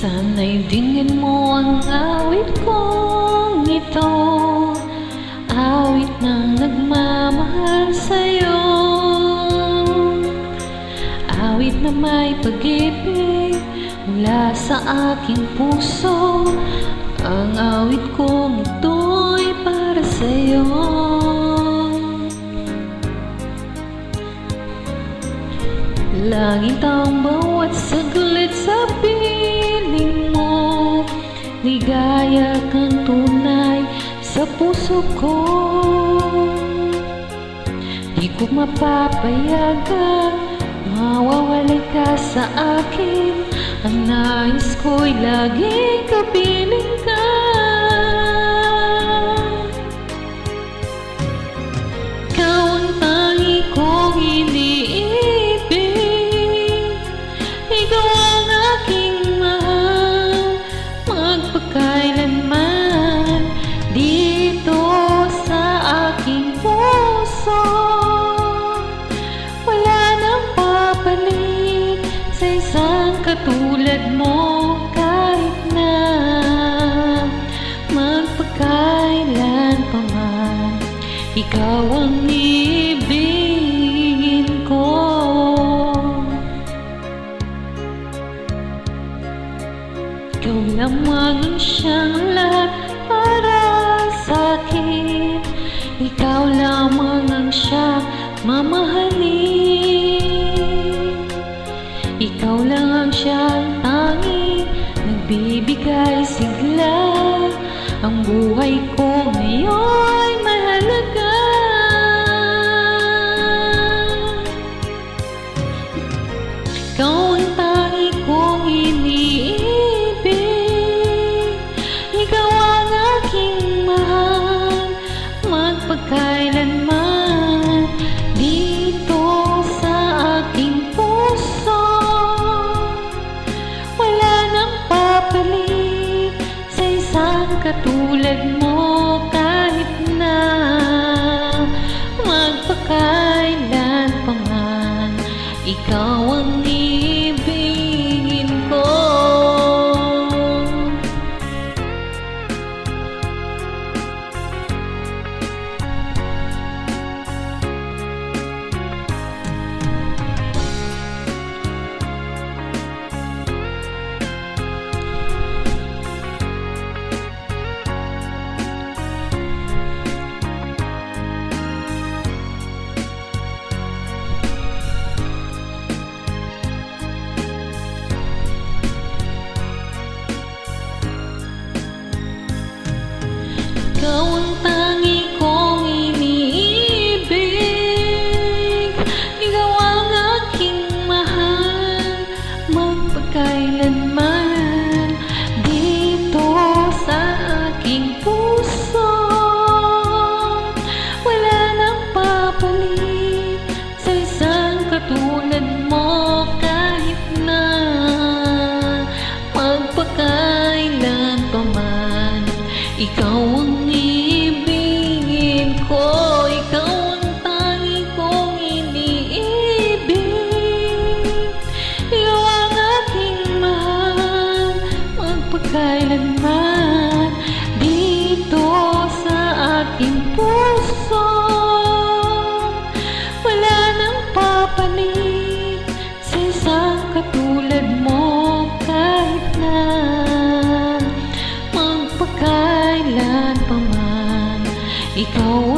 Sana'y dinggin mo ang awit kong ito, awit ng nagmamahal sa'yo, awit na may pag-ibig mula sa aking puso. Ang awit kong ito'y para sa'yo. Langit ang bawat saglit sa piling mo, ligaya kang tunay sa puso ko. Di ko mapapayagan mawawala ka sa akin. Ang nais ko'y laging kapiling ka. Ikaw ang tangi kong iniibig, ikaw ang aking mahal, magpakailanman dito sa aking puso. Wala nang papalit sa isang katulad mo, kahit na magpakailan pa man. Ikaw ang ibigin ko. Ikaw lamang ang siyang lahat para sa'kin. Ikaw lamang ang siyang mamahalin. Ikaw lang ang siyang tanging nagbibigay sigla. Ang buhay ko ngayon'y mahalaga. Ikaw ang tangi kong iniibig, ikaw ang aking mahal, magpakailanman dito sa aking puso. Wala nang papalit sa isang katulad mo, kahit na magpakailan pa man. Ikaw ang ibigin ko. Ikaw ang tangi kong iniibig, ikaw ang aking mahal, magpakailanman dito sa aking puso. Wala nang papalit sa isang katulad mo, kahit na magpakailan pa man. Ikaw ang ibigin ko, ikaw ang tangi kong iniibig, ikaw ang aking mahal, magpakailanman dito sa aking puso. Wala nang papalit sa isang katulad mo, kahit na magpakailan pa man. Ikaw